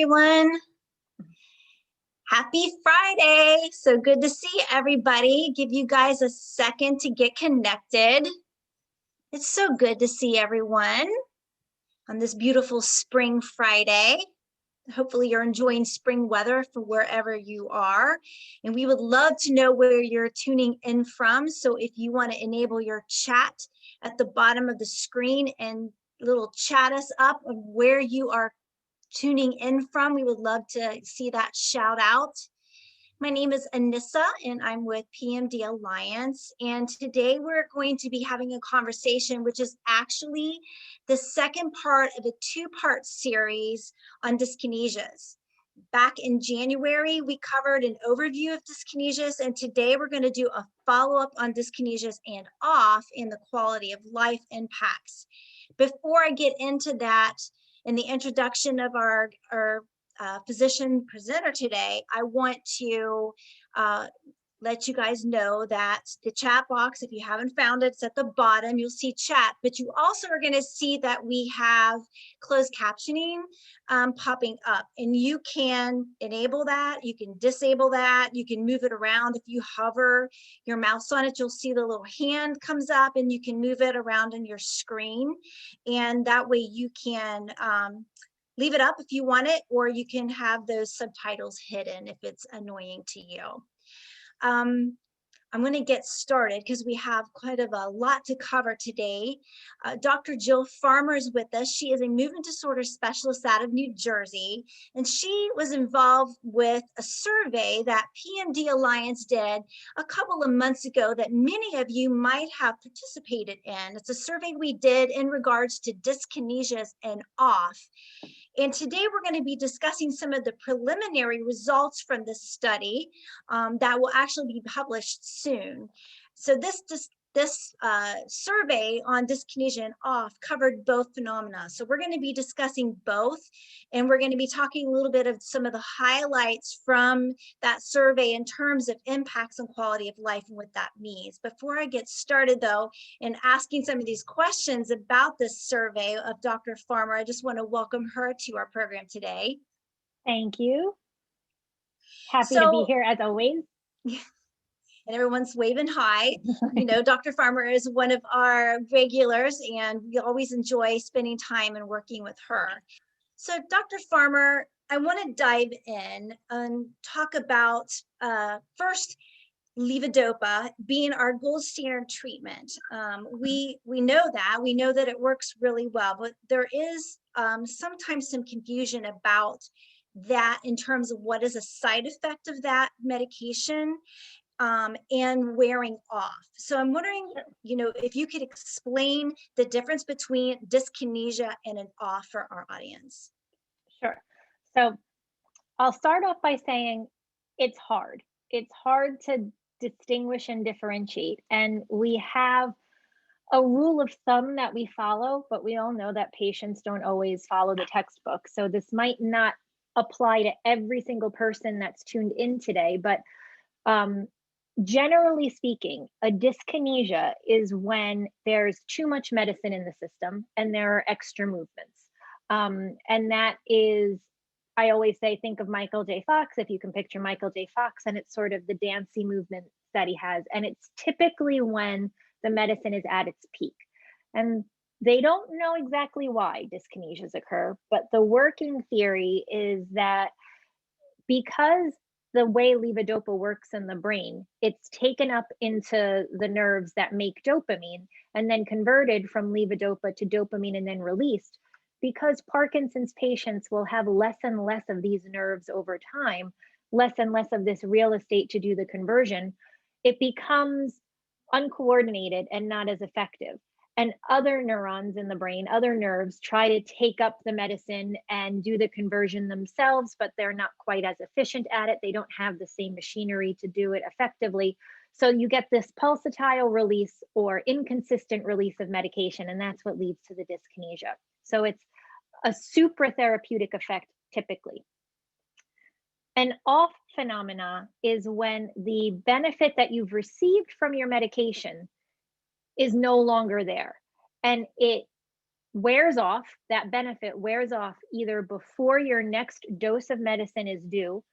everyone. Happy Friday. So good to see everybody. Give you guys a second to get connected. It's so good to see everyone on this beautiful spring Friday. Hopefully you're enjoying spring weather for wherever you are. And we would love to know where you're tuning in from. So if you want to enable your chat at the bottom of the screen and little chat us up of where you are tuning in from, we would love to see that shout out. My name is Anissa and I'm with PMD Alliance. And today we're going to be having a conversation, which is actually the second part of a two-part series on dyskinesias. Back in January, we covered an overview of dyskinesias, and today we're going to do a follow-up on dyskinesias and off and the quality of life impacts. Before I get into that, in the introduction of our physician presenter today, I want to let you guys know that the chat box, if you haven't found it, it's at the bottom. You'll see chat, but you also are going to see that we have closed captioning popping up, and you can enable that, you can disable that, you can move it around. If you hover your mouse on it, you'll see the little hand comes up and you can move it around on your screen, and that way you can leave it up if you want it, or you can have those subtitles hidden if it's annoying to you. I'm going to get started because we have quite a lot to cover today. Dr. Jill Farmer is with us. She is a movement disorder specialist out of New Jersey, and she was involved with a survey that PMD Alliance did a couple of months ago that many of you might have participated in. It's a survey we did in regards to dyskinesias and off. And today we're going to be discussing some of the preliminary results from this study that will actually be published soon. So this survey on dyskinesia and off covered both phenomena. So we're going to be discussing both, and we're going to be talking a little bit of some of the highlights from that survey in terms of impacts on quality of life and what that means. Before I get started though, in asking some of these questions about this survey of Dr. Farmer, I just want to welcome her to our program today. Thank you. Happy to be here as always. And everyone's waving hi. You know, Dr. Farmer is one of our regulars, and we always enjoy spending time and working with her. So Dr. Farmer, I want to dive in and talk about first, levodopa being our gold standard treatment. We know that it works really well, but there is sometimes some confusion about that in terms of what is a side effect of that medication and wearing off. So I'm wondering, you know, if you could explain the difference between dyskinesia and an off for our audience. Sure. So I'll start off by saying it's hard. It's hard to distinguish and differentiate. And we have a rule of thumb that we follow, but we all know that patients don't always follow the textbook. So this might not apply to every single person that's tuned in today, but generally speaking, a dyskinesia is when there's too much medicine in the system and there are extra movements. And that is, I always say, think of Michael J. Fox, if you can picture Michael J. Fox, and it's sort of the dancey movement that he has. And it's typically when the medicine is at its peak. And they don't know exactly why dyskinesias occur, but the working theory is that because the way levodopa works in the brain, it's taken up into the nerves that make dopamine and then converted from levodopa to dopamine and then released. Because Parkinson's patients will have less and less of these nerves over time, less and less of this real estate to do the conversion, it becomes uncoordinated and not as effective. And other neurons in the brain, other nerves, try to take up the medicine and do the conversion themselves, but they're not quite as efficient at it. They don't have the same machinery to do it effectively. So you get this pulsatile release or inconsistent release of medication, and that's what leads to the dyskinesia. So it's a supratherapeutic effect typically. An off phenomena is when the benefit that you've received from your medication is no longer there. And it wears off, that benefit wears off either before your next dose of medicine is due,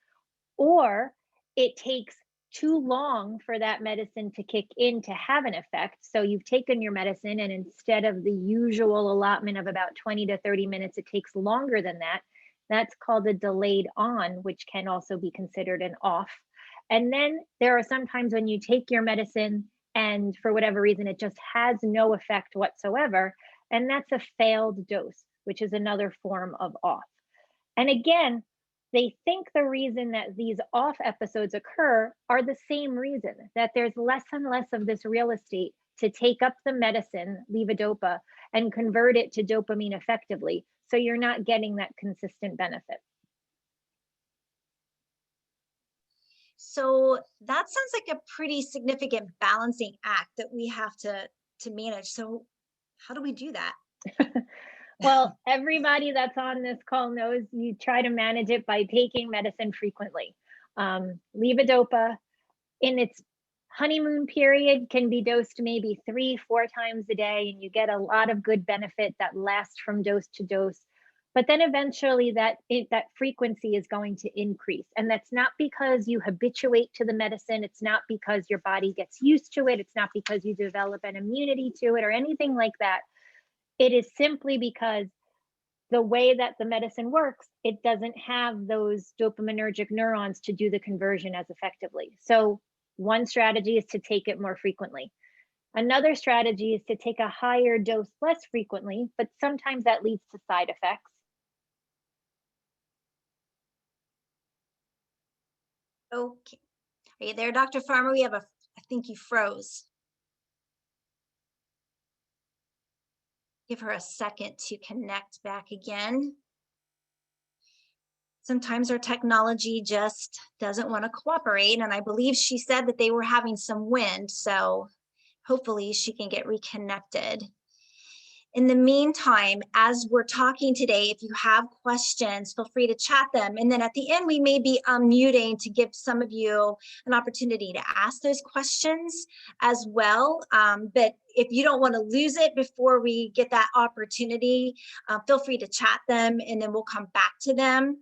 or it takes too long for that medicine to kick in to have an effect. So you've taken your medicine, and instead of the usual allotment of about 20 to 30 minutes, it takes longer than that. That's called a delayed on, which can also be considered an off. And then there are some times when you take your medicine and for whatever reason it just has no effect whatsoever. And that's a failed dose, which is another form of off. And again, they think the reason that these off episodes occur are the same reason, that there's less and less of this real estate to take up the medicine, levodopa, and convert it to dopamine effectively. So you're not getting that consistent benefit. So that sounds like a pretty significant balancing act that we have to manage. So how do we do that? Well, everybody that's on this call knows you try to manage it by taking medicine frequently. Levodopa in its honeymoon period can be dosed maybe 3-4 times a day, and you get a lot of good benefit that lasts from dose to dose. But then eventually that frequency is going to increase. And that's not because you habituate to the medicine. It's not because your body gets used to it. It's not because you develop an immunity to it or anything like that. It is simply because the way that the medicine works, it doesn't have those dopaminergic neurons to do the conversion as effectively. So one strategy is to take it more frequently. Another strategy is to take a higher dose less frequently, but sometimes that leads to side effects. Okay. Are you there, Dr. Farmer? I think you froze. Give her a second to connect back again. Sometimes our technology just doesn't want to cooperate. And I believe she said that they were having some wind. So hopefully she can get reconnected. In the meantime, as we're talking today, if you have questions, feel free to chat them. And then at the end, we may be unmuting to give some of you an opportunity to ask those questions as well. But if you don't want to lose it before we get that opportunity, feel free to chat them and then we'll come back to them.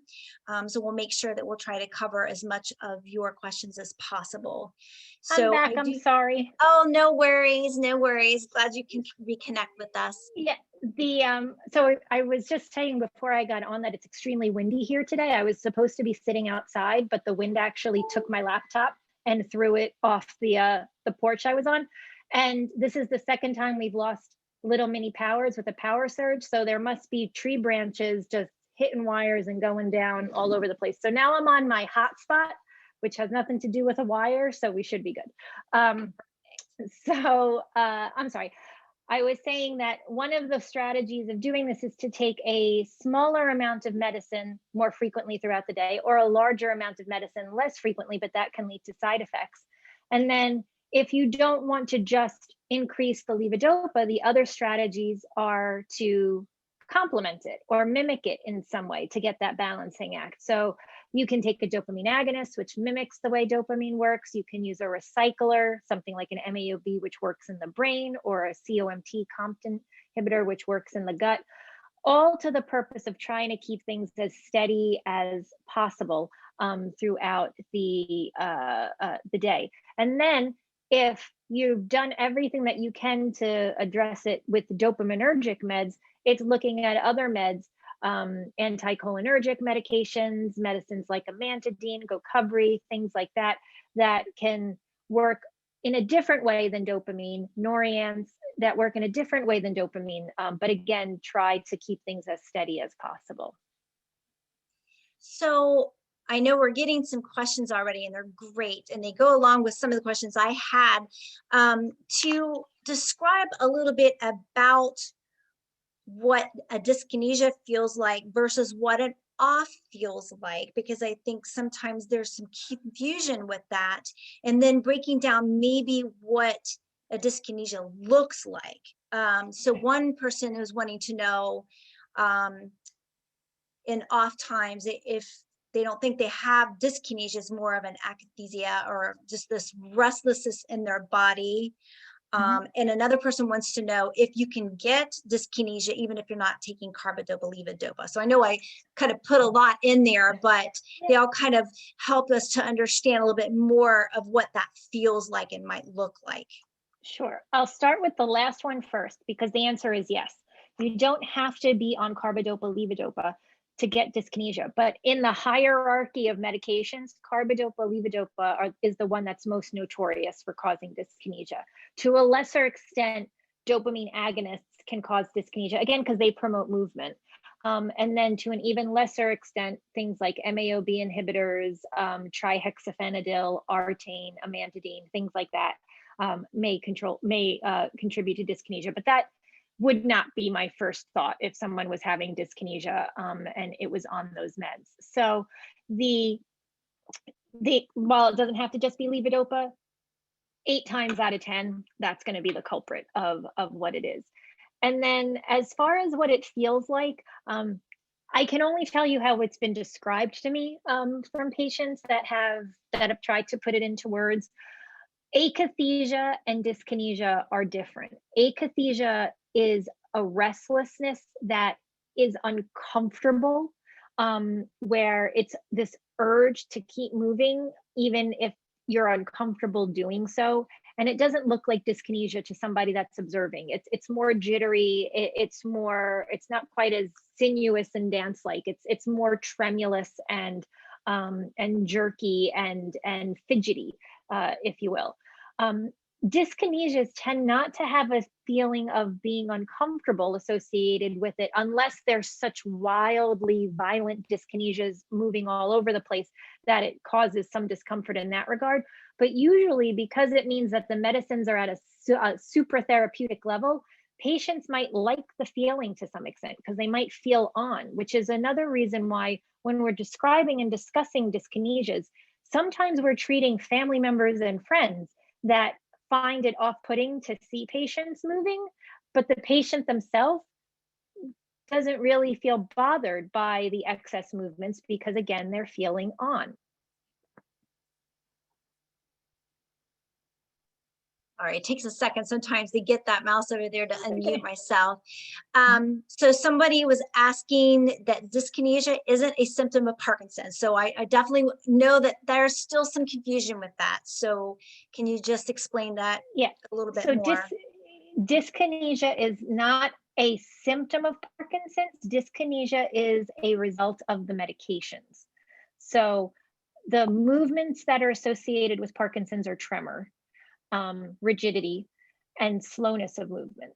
So we'll make sure that we'll try to cover as much of your questions as possible. I'm back. I'm sorry. Oh, no worries. No worries. Glad you can reconnect with us. Yeah. So I was just saying before I got on that it's extremely windy here today. I was supposed to be sitting outside, but the wind actually took my laptop and threw it off the porch I was on. And this is the second time we've lost little mini powers with a power surge. So there must be tree branches just hitting wires and going down all over the place. So now I'm on my hotspot, which has nothing to do with a wire. So we should be good. I'm sorry. I was saying that one of the strategies of doing this is to take a smaller amount of medicine more frequently throughout the day, or a larger amount of medicine less frequently, but that can lead to side effects. And then if you don't want to just increase the levodopa, the other strategies are to complement it or mimic it in some way to get that balancing act. So you can take a dopamine agonist, which mimics the way dopamine works. You can use a recycler, something like an MAOB, which works in the brain, or a COMT, COMT inhibitor, which works in the gut, all to the purpose of trying to keep things as steady as possible throughout the day. And then if you've done everything that you can to address it with dopaminergic meds, it's looking at other meds, anticholinergic medications, medicines like amantadine, Gocovri, things like that, that can work in a different way than dopamine, Norians that work in a different way than dopamine, but again, try to keep things as steady as possible. So I know we're getting some questions already and they're great. And they go along with some of the questions I had to describe a little bit about what a dyskinesia feels like versus what an off feels like, because I think sometimes there's some confusion with that. And then breaking down maybe what a dyskinesia looks like. So one person who's wanting to know in off times, if they don't think they have dyskinesia, is more of an akathisia or just this restlessness in their body. And another person wants to know if you can get dyskinesia even if you're not taking carbidopa, levodopa. So I know I kind of put a lot in there, but they all kind of help us to understand a little bit more of what that feels like and might look like. Sure. I'll start with the last one first because the answer is yes. You don't have to be on carbidopa, levodopa to get dyskinesia, but in the hierarchy of medications, carbidopa, levodopa is the one that's most notorious for causing dyskinesia. To a lesser extent, dopamine agonists can cause dyskinesia, again, because they promote movement. And then to an even lesser extent, things like MAOB inhibitors, trihexyphenidyl, artane, amantadine, things like that may contribute to dyskinesia, but that would not be my first thought if someone was having dyskinesia and it was on those meds. So while it doesn't have to just be levodopa, 8 times out of 10, that's going to be the culprit of what it is. And then as far as what it feels like, I can only tell you how it's been described to me from patients that have tried to put it into words. Akathisia and dyskinesia are different. Akathisia is a restlessness that is uncomfortable, where it's this urge to keep moving, even if you're uncomfortable doing so. And it doesn't look like dyskinesia to somebody that's observing. It's more jittery. It's not quite as sinuous and dance-like. It's more tremulous and jerky and fidgety, if you will. Dyskinesias tend not to have a feeling of being uncomfortable associated with it unless there's such wildly violent dyskinesias moving all over the place that it causes some discomfort in that regard. But usually, because it means that the medicines are at a super therapeutic level, patients might like the feeling to some extent because they might feel on, which is another reason why when we're describing and discussing dyskinesias, sometimes we're treating family members and friends that find it off-putting to see patients moving, but the patient themselves doesn't really feel bothered by the excess movements because, again, they're feeling on. All right, it takes a second sometimes to get that mouse over there to unmute myself. So somebody was asking that dyskinesia isn't a symptom of Parkinson's. So I definitely know that there's still some confusion with that. So can you just explain that a little bit more? Dyskinesia is not a symptom of Parkinson's. Dyskinesia is a result of the medications. So the movements that are associated with Parkinson's are tremor, rigidity, and slowness of movement.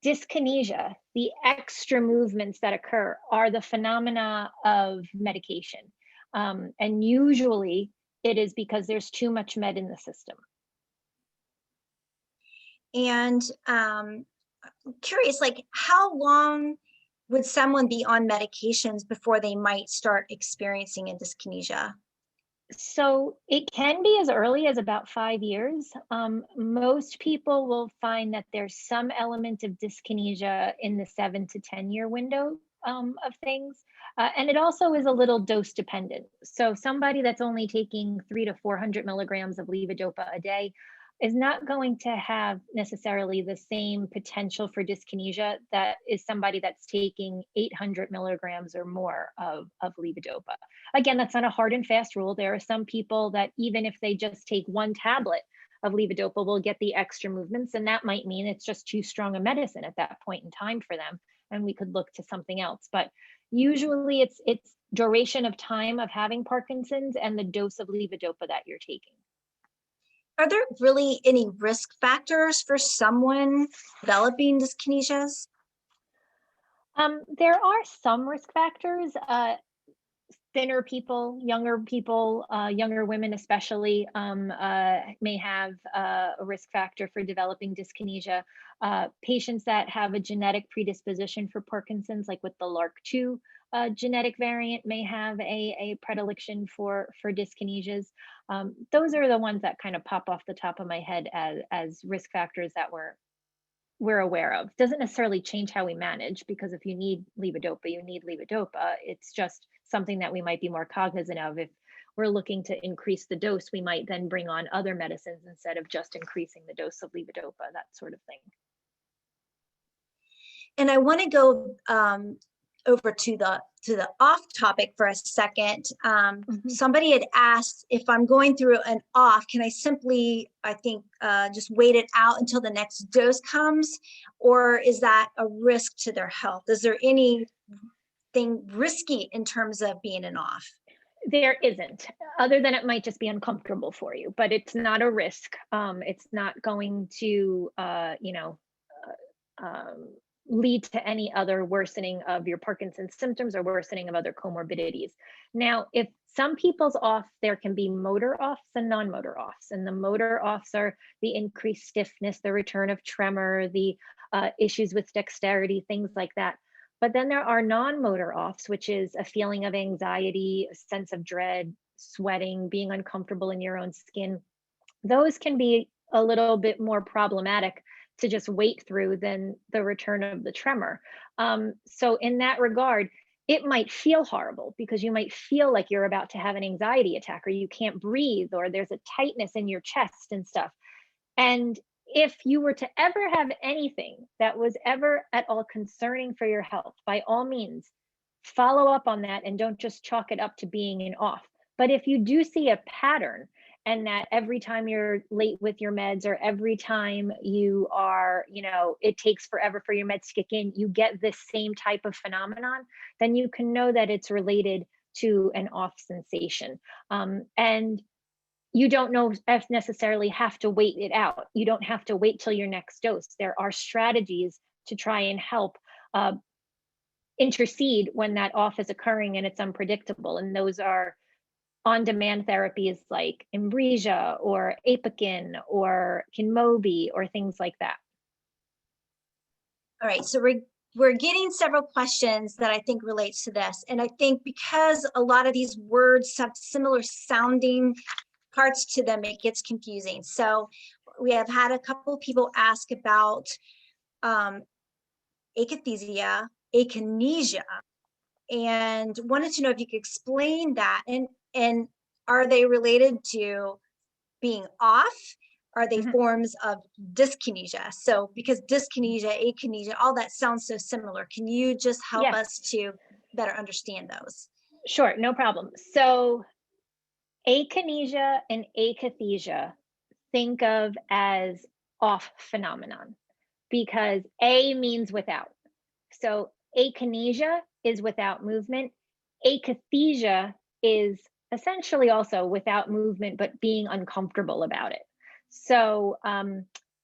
Dyskinesia, the extra movements that occur, are the phenomena of medication. And usually it is because there's too much med in the system. And I'm curious, like, how long would someone be on medications before they might start experiencing a dyskinesia? So it can be as early as about 5 years. Most people will find that there's some element of dyskinesia in the 7 to 10-year window of things. And it also is a little dose dependent. So somebody that's only taking 300 to 400 milligrams of levodopa a day is not going to have necessarily the same potential for dyskinesia that is somebody that's taking 800 milligrams or more of levodopa. Again, that's not a hard and fast rule. There are some people that even if they just take 1 tablet of levodopa will get the extra movements, and that might mean it's just too strong a medicine at that point in time for them, and we could look to something else. But usually it's duration of time of having Parkinson's and the dose of levodopa that you're taking. Are there really any risk factors for someone developing dyskinesias? There are some risk factors. Thinner people, younger women especially may have a risk factor for developing dyskinesia. Patients that have a genetic predisposition for Parkinson's, like with the LRRK2 genetic variant, may have a predilection for dyskinesias. Those are the ones that kind of pop off the top of my head as risk factors that we're aware of. Doesn't necessarily change how we manage, because if you need levodopa, you need levodopa. It's just something that we might be more cognizant of if we're looking to increase the dose, we might then bring on other medicines instead of just increasing the dose of levodopa, that sort of thing. And I want to go over to the off topic for a second. Somebody had asked if I'm going through an off, can I simply, I think, just wait it out until the next dose comes, or is that a risk to their health? Is there anything risky in terms of being an off? There isn't, other than it might just be uncomfortable for you, but it's not a risk. It's not going to, lead to any other worsening of your Parkinson's symptoms or worsening of other comorbidities. Now, if some people's off, there can be motor offs and non-motor offs. And the motor offs are the increased stiffness, the return of tremor, the issues with dexterity, things like that. But then there are non-motor offs, which is a feeling of anxiety, a sense of dread, sweating, being uncomfortable in your own skin. Those can be a little bit more problematic to just wait through than the return of the tremor. So in that regard, it might feel horrible because you might feel like you're about to have an anxiety attack, or you can't breathe, or there's a tightness in your chest and stuff. And if you were to ever have anything that was ever at all concerning for your health, by all means, follow up on that and don't just chalk it up to being an off. But if you do see a pattern, and that every time you're late with your meds, or every time you are, it takes forever for your meds to kick in, you get this same type of phenomenon, then you can know that it's related to an off sensation. And you don't necessarily have to wait it out. You don't have to wait till your next dose. There are strategies to try and help intercede when that off is occurring and it's unpredictable. And those are on-demand therapies like Embrisia or Apokyn or Kinmobi or things like that. All right, so we're getting several questions that I think relates to this. And I think because a lot of these words have similar sounding parts to them, it gets confusing. So we have had a couple of people ask about akathisia, akinesia, and wanted to know if you could explain that. And are they related to being off? Are they forms of dyskinesia? So because dyskinesia, akinesia, all that sounds so similar. Can you just help us to better understand those? Sure, no problem. So akinesia and akathisia, think of as off phenomenon, because A means without. So akinesia is without movement. Akathisia is essentially also without movement, but being uncomfortable about it. So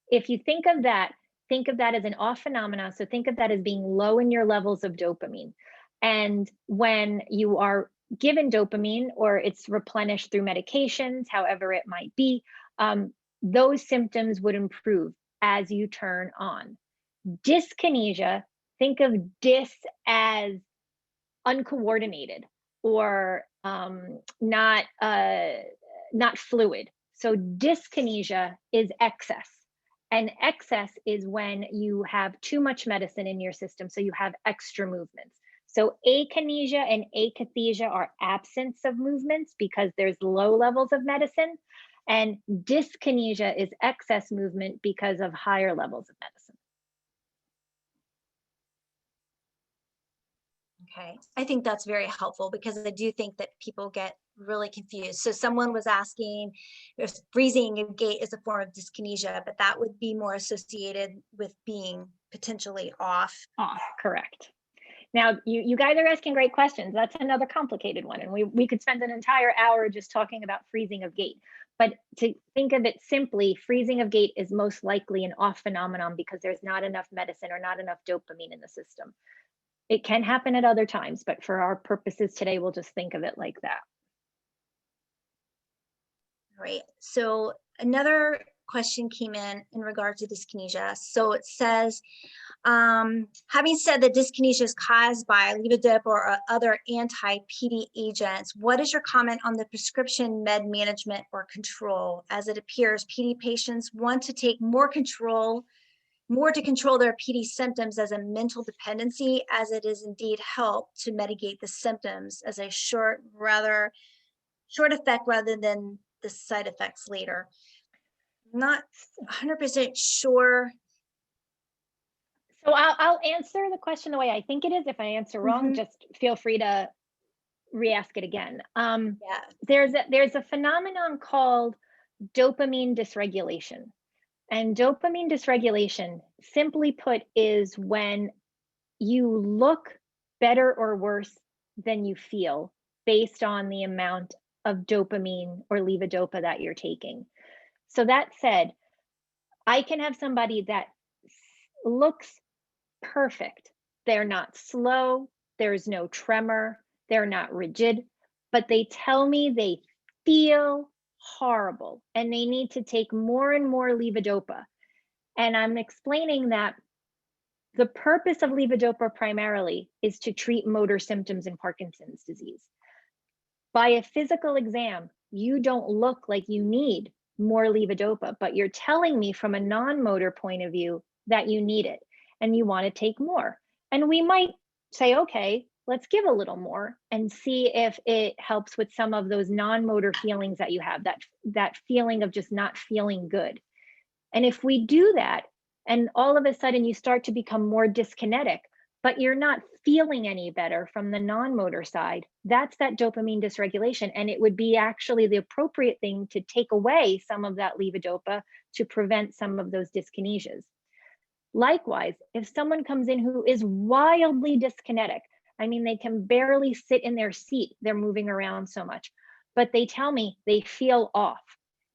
if you think of that as an off phenomenon. So think of that as being low in your levels of dopamine. And when you are given dopamine, or it's replenished through medications, however it might be, those symptoms would improve as you turn on. Dyskinesia, think of dys as uncoordinated, or not fluid. So dyskinesia is excess, and excess is when you have too much medicine in your system, so you have extra movements. So akinesia and akathisia are absence of movements because there's low levels of medicine, and dyskinesia is excess movement because of higher levels of medicine. Okay, I think that's very helpful because I do think that people get really confused. So someone was asking if freezing of gait is a form of dyskinesia, but that would be more associated with being potentially off. Off, correct. Now, you guys are asking great questions. That's another complicated one. And we could spend an entire hour just talking about freezing of gait. But to think of it simply, freezing of gait is most likely an off phenomenon because there's not enough medicine or not enough dopamine in the system. It can happen at other times, but for our purposes today, we'll just think of it like that. Right. So another question came in regard to dyskinesia. So it says, having said that dyskinesia is caused by levodopa or other anti-PD agents, what is your comment on the prescription med management or control? As it appears, PD patients want to take more to control their PD symptoms as a mental dependency, as it is indeed help to mitigate the symptoms as a short, rather short effect rather than the side effects later. Not 100% sure. So I'll answer the question the way I think it is. If I answer wrong, just feel free to re-ask it again. Yeah. There's a phenomenon called dopamine dysregulation. And dopamine dysregulation, simply put, is when you look better or worse than you feel based on the amount of dopamine or levodopa that you're taking. So that said, I can have somebody that looks perfect. They're not slow, there's no tremor, they're not rigid, but they tell me they feel horrible and they need to take more and more levodopa. And I'm explaining that the purpose of levodopa primarily is to treat motor symptoms in Parkinson's disease. By a physical exam, you don't look like you need more levodopa, but you're telling me from a non-motor point of view that you need it and you want to take more. And we might say, okay, let's give a little more and see if it helps with some of those non-motor feelings that you have, that feeling of just not feeling good. And if we do that, and all of a sudden you start to become more dyskinetic, but you're not feeling any better from the non-motor side, that's that dopamine dysregulation. And it would be actually the appropriate thing to take away some of that levodopa to prevent some of those dyskinesias. Likewise, if someone comes in who is wildly dyskinetic, I mean, they can barely sit in their seat, they're moving around so much, but they tell me they feel off.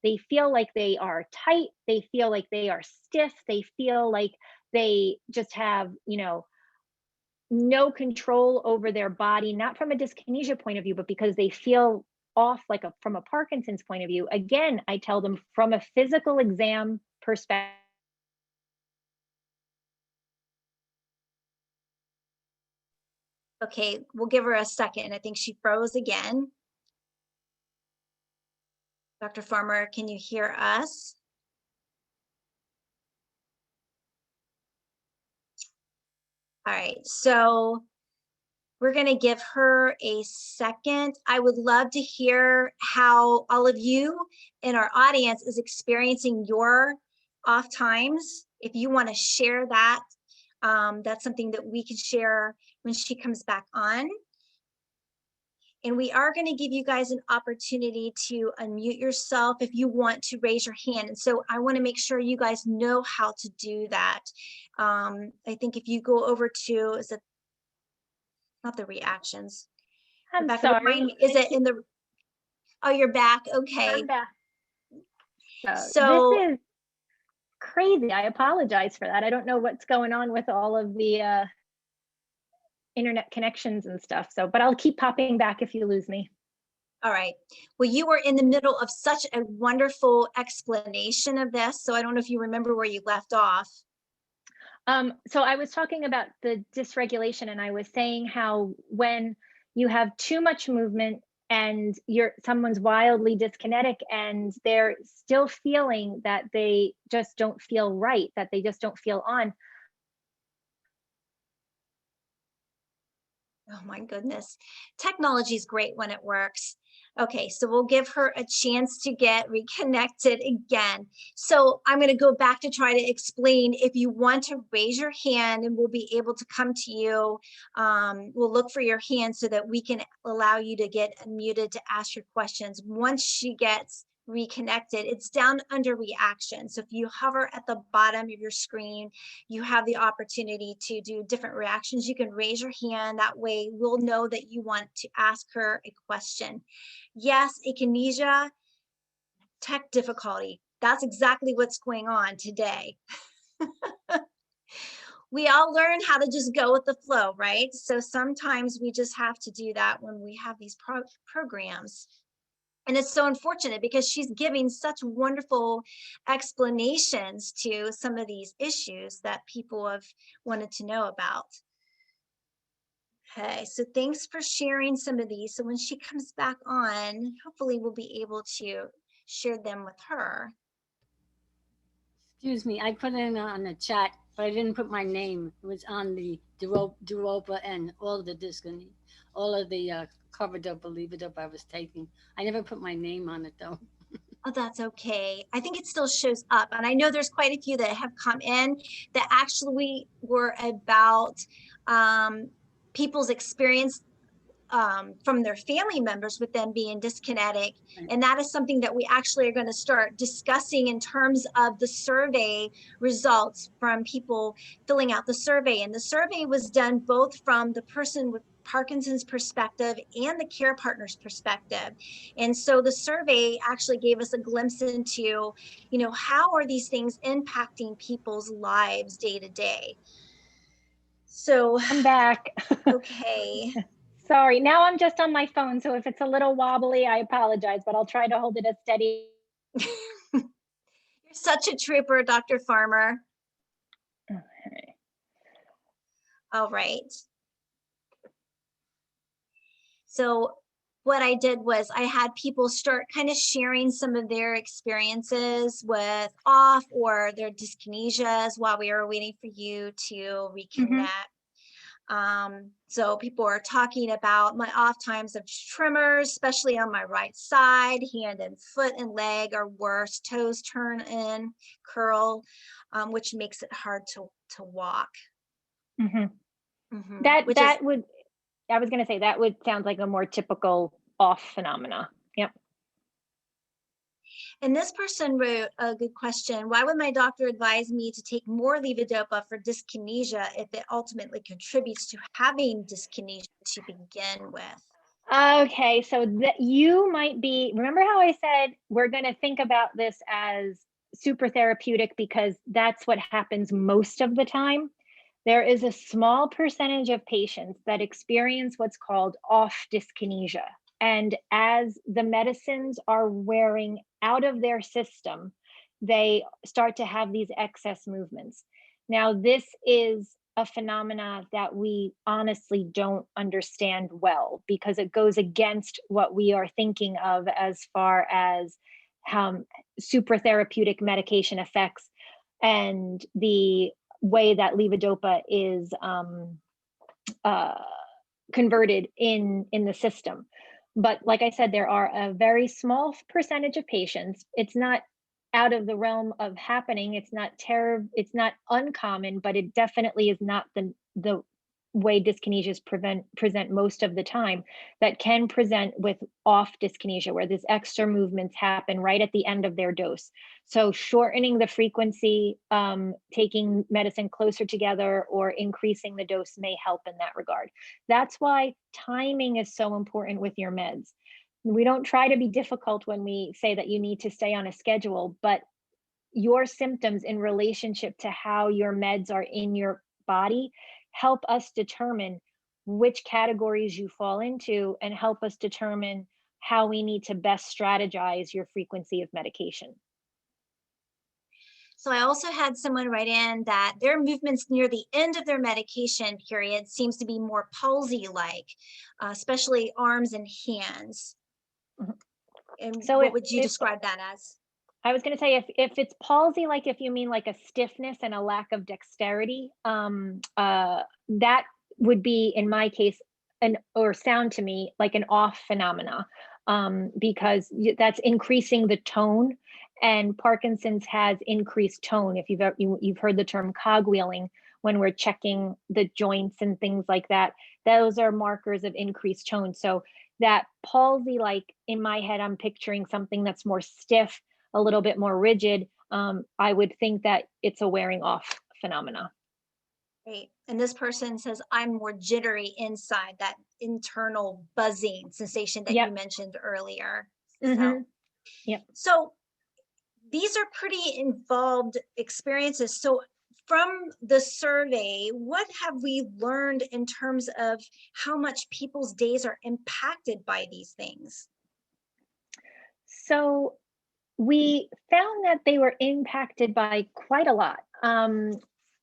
They feel like they are tight, they feel like they are stiff, they feel like they just have, no control over their body, not from a dyskinesia point of view, but because they feel off from a Parkinson's point of view. Again, I tell them from a physical exam perspective. Okay, we'll give her a second. I think she froze again. Dr. Farmer, can you hear us? All right, so we're going to give her a second. I would love to hear how all of you in our audience is experiencing your off times. If you want to share that, that's something that we can share when she comes back on. And we are going to give you guys an opportunity to unmute yourself if you want to raise your hand. And so I want to make sure you guys know how to do that. I think if you go over to, is it not the reactions? I'm Rebecca, sorry. remind me, is it in the, oh, you're back. Okay. I'm back. So this is crazy. I apologize for that. I don't know what's going on with all of the internet connections and stuff. So, but I'll keep popping back if you lose me. all right. Well, you were in the middle of such a wonderful explanation of this. So I don't know if you remember where you left off. So I was talking about the dysregulation, and I was saying how when you have too much movement and someone's wildly dyskinetic and they're still feeling that they just don't feel right, that they just don't feel on. Oh my goodness. Technology is great when it works. Okay, so we'll give her a chance to get reconnected again. So I'm going to go back to try to explain. If you want to raise your hand and we'll be able to come to you, we'll look for your hand so that we can allow you to get unmuted to ask your questions. Once she gets reconnected, it's down under reaction. So if you hover at the bottom of your screen, you have the opportunity to do different reactions. You can raise your hand. That way we'll know that you want to ask her a question. Yes, akinesia, tech difficulty. That's exactly what's going on today. We all learn how to just go with the flow, right? So sometimes we just have to do that when we have these programs. And it's so unfortunate because she's giving such wonderful explanations to some of these issues that people have wanted to know about. Okay, so thanks for sharing some of these. So when she comes back on, hopefully we'll be able to share them with her. Excuse me, I put it in on the chat, but I didn't put my name. It was on the Duopa and all the dyskinesia, all of the carbidopa, levodopa I was taking. I never put my name on it though. Oh, that's okay. I think it still shows up. And I know there's quite a few that have come in that actually were about people's experience from their family members with them being dyskinetic. And that is something that we actually are going to start discussing in terms of the survey results from people filling out the survey. And the survey was done both from the person with Parkinson's perspective and the care partner's perspective. And so the survey actually gave us a glimpse into, how are these things impacting people's lives day to day? So, I'm back. okay. Sorry, now I'm just on my phone, so if it's a little wobbly, I apologize, but I'll try to hold it as steady. You're such a trooper, Dr. Farmer. Okay. All right. So what I did was I had people start kind of sharing some of their experiences with off or their dyskinesias while we were waiting for you to reconnect. So people are talking about my off times of tremors, especially on my right side, hand and foot and leg are worse, toes turn in, curl, which makes it hard to walk. That would, I was going to say, that would sound like a more typical off phenomena. Yep. And this person wrote a good question. Why would my doctor advise me to take more levodopa for dyskinesia if it ultimately contributes to having dyskinesia to begin with? Okay, so you might be, remember how I said we're going to think about this as super therapeutic because that's what happens most of the time? There is a small percentage of patients that experience what's called off dyskinesia. And as the medicines are wearing out of their system, they start to have these excess movements. Now, this is a phenomena that we honestly don't understand well because it goes against what we are thinking of as far as super therapeutic medication effects and the way that levodopa is converted in the system. But like I said, there are a very small percentage of patients. It's not out of the realm of happening. It's not uncommon, but it definitely is not the way dyskinesias present most of the time, that can present with off dyskinesia, where these extra movements happen right at the end of their dose. So shortening the frequency, taking medicine closer together, or increasing the dose may help in that regard. That's why timing is so important with your meds. We don't try to be difficult when we say that you need to stay on a schedule, but your symptoms in relationship to how your meds are in your body help us determine which categories you fall into and help us determine how we need to best strategize your frequency of medication. So I also had someone write in that their movements near the end of their medication period seems to be more palsy-like, especially arms and hands. And so what would you describe that as? I was going to say, if it's palsy, like if you mean like a stiffness and a lack of dexterity, that would be, in my case, or sound to me like an off phenomena, because that's increasing the tone, and Parkinson's has increased tone. If you've heard the term cogwheeling, when we're checking the joints and things like that, those are markers of increased tone. So that palsy, like in my head, I'm picturing something that's more stiff, a little bit more rigid. I would think that it's a wearing off phenomena. Great. And this person says, I'm more jittery inside, that internal buzzing sensation that you mentioned earlier. So these are pretty involved experiences. So from the survey, what have we learned in terms of how much people's days are impacted by these things? So we found that they were impacted by quite a lot.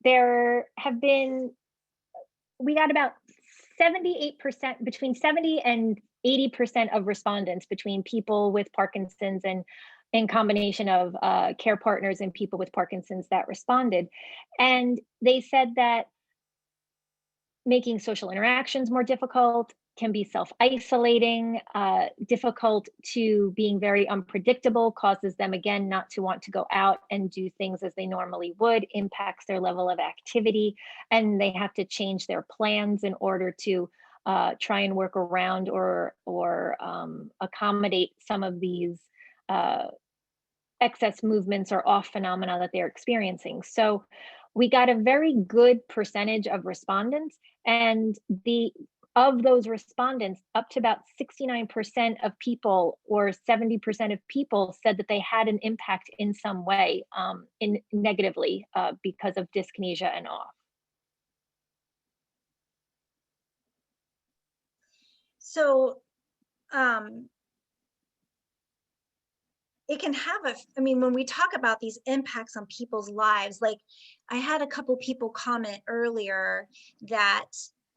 There have been, we got about 78%, between 70 and 80% of respondents between people with Parkinson's and in combination of care partners and people with Parkinson's that responded. And they said that making social interactions more difficult, can be self-isolating, difficult to being very unpredictable, causes them again not to want to go out and do things as they normally would, impacts their level of activity, and they have to change their plans in order to try and work around or accommodate some of these uh, excess movements or off phenomena that they're experiencing. So we got a very good percentage of respondents, and the of those respondents, up to about 69% of people or 70% of people said that they had an impact in some way, in negatively, because of dyskinesia and off. So it can have I mean, when we talk about these impacts on people's lives, like I had a couple people comment earlier that,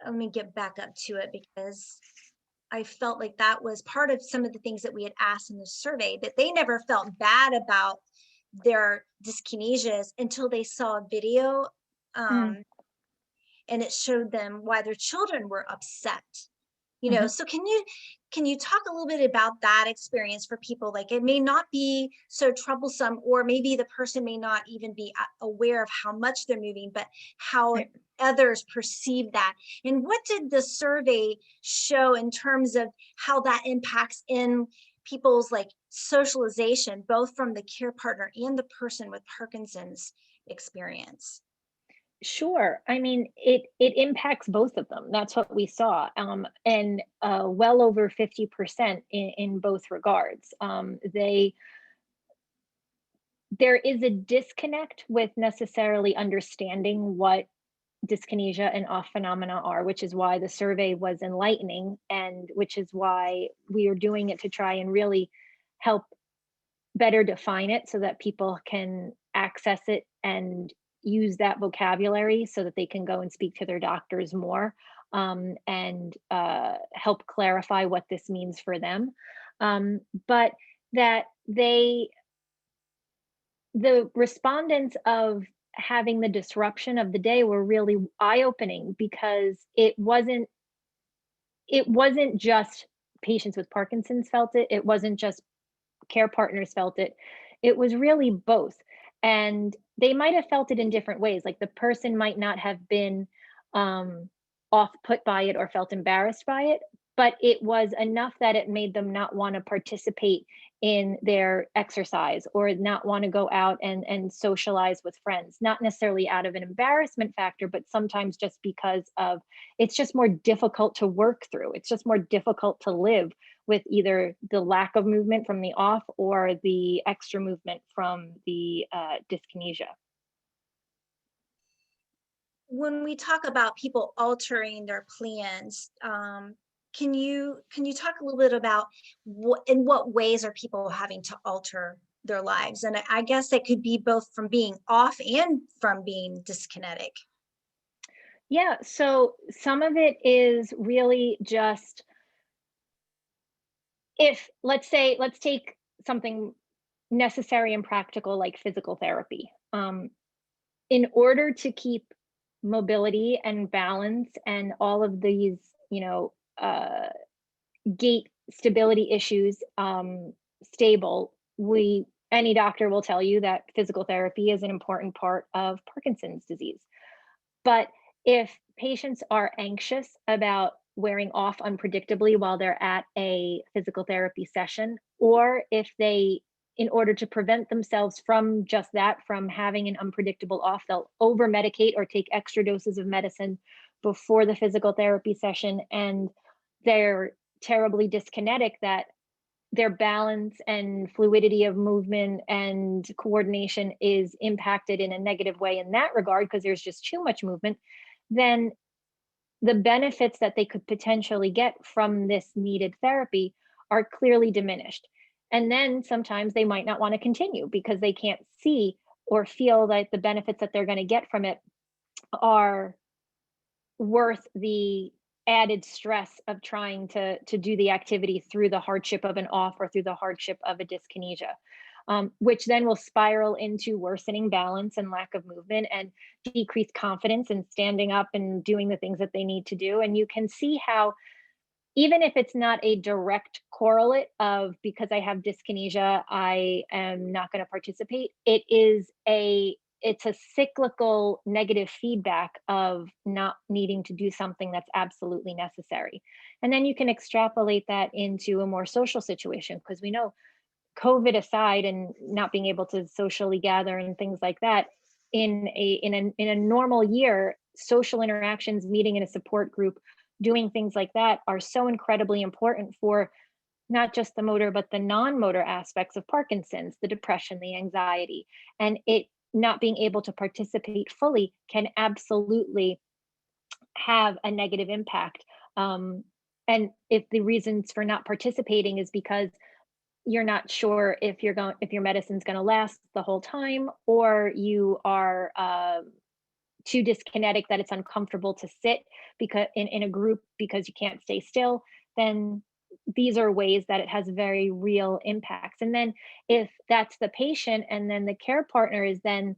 let me get back up to it because I felt like that was part of some of the things that we had asked in the survey, that they never felt bad about their dyskinesias until they saw a video and it showed them why their children were upset. You know, so can you talk a little bit about that experience for people? Like, it may not be so troublesome, or maybe the person may not even be aware of how much they're moving, but how others perceive that. And what did the survey show in terms of how that impacts in people's like socialization, both from the care partner and the person with Parkinson's experience? Sure. I mean, it impacts both of them. That's what we saw, and well over 50% in both regards. There is a disconnect with necessarily understanding what dyskinesia and off phenomena are, which is why the survey was enlightening, and which is why we are doing it to try and really help better define it so that people can access it and use that vocabulary so that they can go and speak to their doctors more, and help clarify what this means for them. But that the respondents of having the disruption of the day were really eye-opening, because it wasn't just patients with Parkinson's felt it. It wasn't just care partners felt it. It was really both. And they might have felt it in different ways. Like the person might not have been um, off put by it or felt embarrassed by it, but it was enough that it made them not want to participate in their exercise or not want to go out and socialize with friends, not necessarily out of an embarrassment factor, but sometimes just because of it's just more difficult to work through. It's just more difficult to live with either the lack of movement from the off or the extra movement from the dyskinesia. When we talk about people altering their plans, can you talk a little bit about in what ways are people having to alter their lives? And I guess it could be both from being off and from being dyskinetic. Yeah, so some of it is really just if let's take something necessary and practical like physical therapy. In order to keep mobility and balance and all of these, you know, gait stability issues stable, any doctor will tell you that physical therapy is an important part of Parkinson's disease. But if patients are anxious about wearing off unpredictably while they're at a physical therapy session, or if they, in order to prevent themselves from just that, from having an unpredictable off, they'll over medicate or take extra doses of medicine before the physical therapy session, and they're terribly dyskinetic, that their balance and fluidity of movement and coordination is impacted in a negative way in that regard because there's just too much movement, then the benefits that they could potentially get from this needed therapy are clearly diminished. And then sometimes they might not want to continue because they can't see or feel that the benefits that they're going to get from it are worth the added stress of trying to do the activity through the hardship of an off or through the hardship of a dyskinesia, which then will spiral into worsening balance and lack of movement and decreased confidence in standing up and doing the things that they need to do. And you can see how even if it's not a direct correlate of because I have dyskinesia, I am not going to participate, it's a cyclical negative feedback of not needing to do something that's absolutely necessary. And then you can extrapolate that into a more social situation, because we know COVID aside and not being able to socially gather and things like that, in a normal year, social interactions, meeting in a support group, doing things like that are so incredibly important for not just the motor but the non-motor aspects of Parkinson's, the depression, the anxiety, and it not being able to participate fully can absolutely have a negative impact. And if the reasons for not participating is because you're not sure if if your medicine's going to last the whole time, or you are too dyskinetic that it's uncomfortable to sit because in a group because you can't stay still, then these are ways that it has very real impacts. And then if that's the patient and then the care partner is then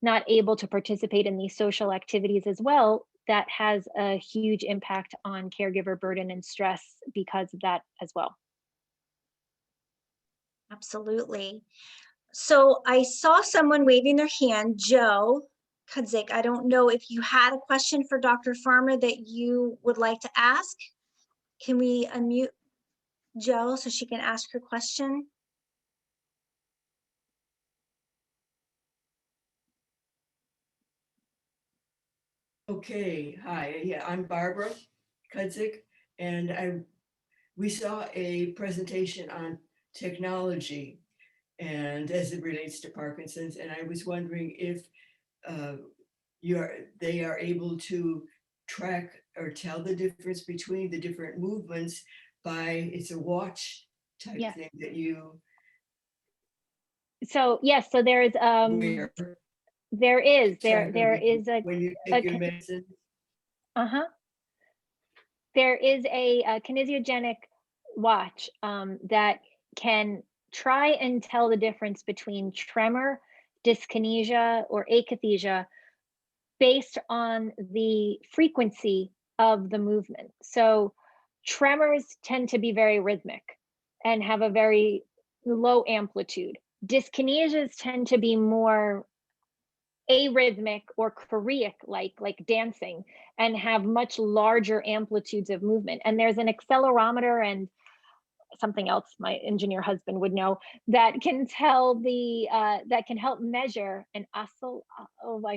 not able to participate in these social activities as well, that has a huge impact on caregiver burden and stress because of that as well. Absolutely. So I saw someone waving their hand, Joe Kudzik. I don't know if you had a question for Dr. Farmer that you would like to ask. Can we unmute Joe so she can ask her question? Okay, hi, yeah, I'm Barbara Kudzik, and we saw a presentation on technology and as it relates to Parkinson's, and I was wondering if uh, they are able to track or tell the difference between the different movements by, it's a watch type Yes. thing that you So yes, so there is wear there is a when you a take your medicine. uh-huh. There is a kinesiogenic watch that can try and tell the difference between tremor, dyskinesia, or akathisia based on the frequency of the movement. So tremors tend to be very rhythmic and have a very low amplitude. Dyskinesias tend to be more arrhythmic or choreic, like dancing, and have much larger amplitudes of movement. And there's an accelerometer and something else my engineer husband would know that can tell that can help measure an I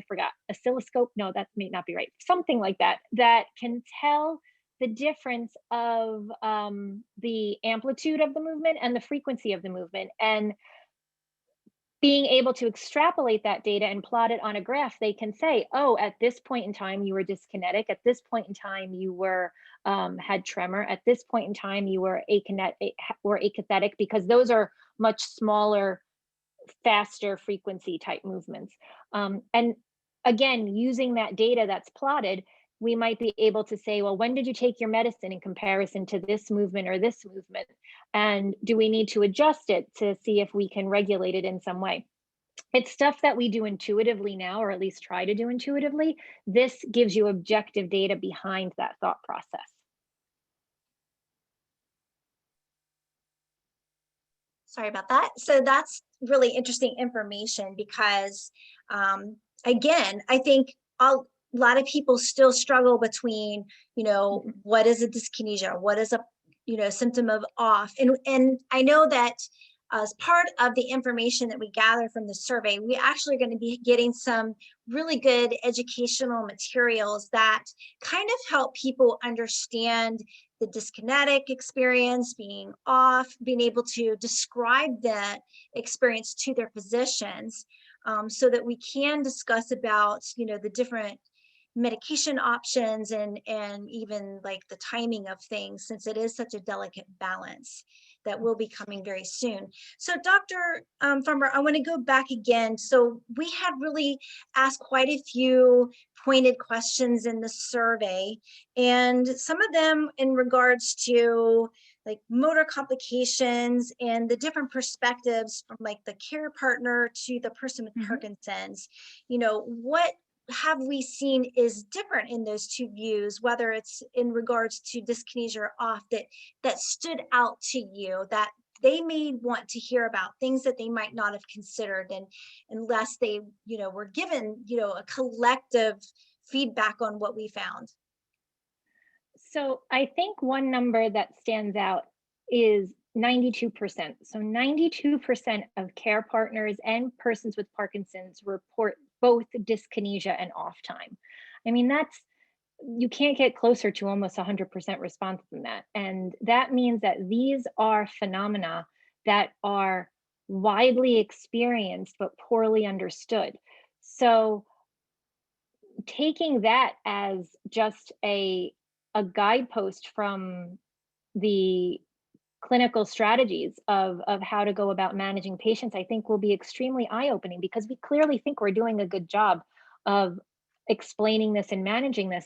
forgot, oscilloscope, no, that may not be right, something like that, that can tell the difference of the amplitude of the movement and the frequency of the movement. And being able to extrapolate that data and plot it on a graph, they can say, oh, at this point in time, you were dyskinetic. At this point in time, you were had tremor. At this point in time, you were akathetic, because those are much smaller, faster frequency type movements. And again, using that data that's plotted, we might be able to say, well, when did you take your medicine in comparison to this movement or this movement? And do we need to adjust it to see if we can regulate it in some way? It's stuff that we do intuitively now, or at least try to do intuitively. This gives you objective data behind that thought process. Sorry about that. So that's really interesting information because, again, I think a lot of people still struggle between, what is a dyskinesia? What is a, symptom of off? And I know that as part of the information that we gather from the survey, we actually are going to be getting some really good educational materials that kind of help people understand the dyskinetic experience, being off, being able to describe that experience to their physicians, so that we can discuss about, the different medication options and even like the timing of things, since it is such a delicate balance that will be coming very soon. So Dr. Farmer, I want to go back again. So we had really asked quite a few pointed questions in the survey, and some of them in regards to like motor complications and the different perspectives from like the care partner to the person with Parkinson's. have we seen is different in those two views, whether it's in regards to dyskinesia or off, that stood out to you, that they may want to hear about, things that they might not have considered, and unless they, were given, a collective feedback on what we found? So I think one number that stands out is 92%. So 92% of care partners and persons with Parkinson's report both dyskinesia and off time. I mean, you can't get closer to almost 100% response than that. And that means that these are phenomena that are widely experienced but poorly understood. So taking that as just a guidepost from the clinical strategies of how to go about managing patients, I think will be extremely eye-opening, because we clearly think we're doing a good job of explaining this and managing this,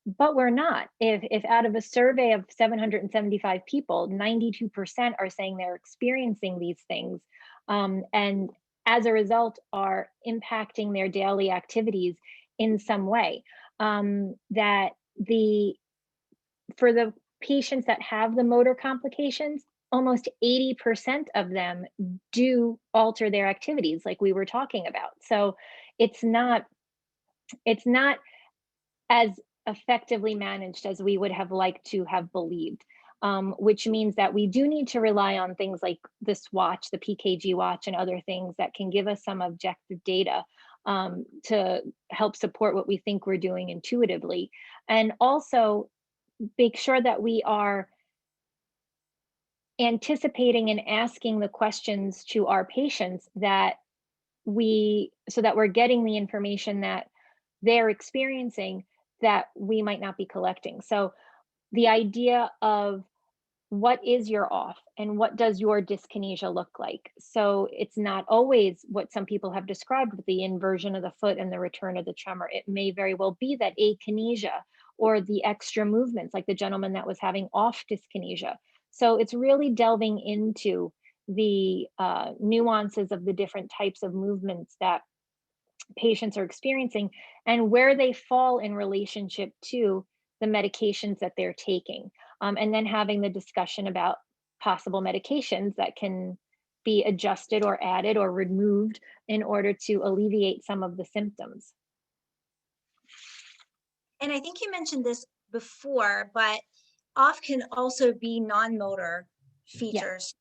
but we're not. If out of a survey of 775 people, 92% are saying they're experiencing these things, and as a result are impacting their daily activities in some way, that for the patients that have the motor complications, almost 80% of them do alter their activities like we were talking about. So it's not as effectively managed as we would have liked to have believed, which means that we do need to rely on things like this watch, the PKG watch, and other things that can give us some objective data to help support what we think we're doing intuitively. And also make sure that we are anticipating and asking the questions to our patients so that we're getting the information that they're experiencing that we might not be collecting. So the idea of what is your off and what does your dyskinesia look like? So it's not always what some people have described with the inversion of the foot and the return of the tremor. It may very well be that akinesia or the extra movements, like the gentleman that was having off dyskinesia. So it's really delving into the nuances of the different types of movements that patients are experiencing and where they fall in relationship to the medications that they're taking. And then having the discussion about possible medications that can be adjusted or added or removed in order to alleviate some of the symptoms. And I think you mentioned this before, but off can also be non-motor features.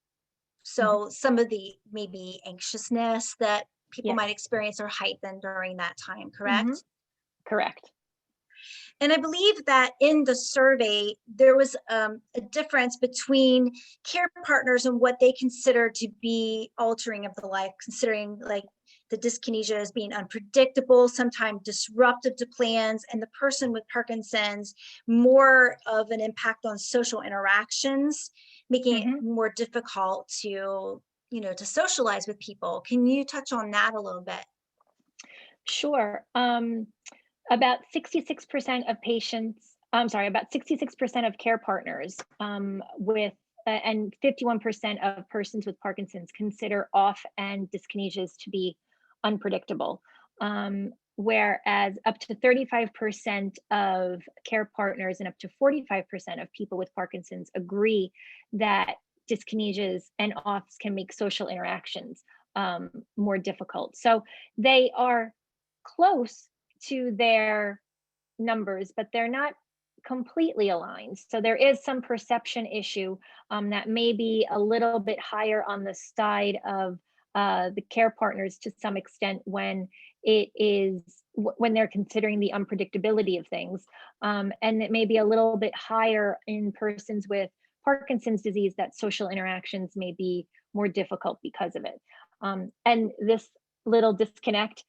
So some of the maybe anxiousness that people might experience are heightened during that time, correct? Correct. And I believe that in the survey, there was a difference between care partners and what they consider to be altering of the life, considering like the dyskinesia as being unpredictable, sometimes disruptive to plans, and the person with Parkinson's more of an impact on social interactions, making it more difficult to, to socialize with people. Can you touch on that a little bit? Sure. About 66% of patients, about 66% of care partners with and 51% of persons with Parkinson's consider off and dyskinesias to be unpredictable. Whereas up to 35% of care partners and up to 45% of people with Parkinson's agree that dyskinesias and offs can make social interactions more difficult. So they are close to their numbers, but they're not completely aligned. So there is some perception issue that may be a little bit higher on the side of the care partners to some extent when they're considering the unpredictability of things. And it may be a little bit higher in persons with Parkinson's disease, that social interactions may be more difficult because of it. And this little disconnect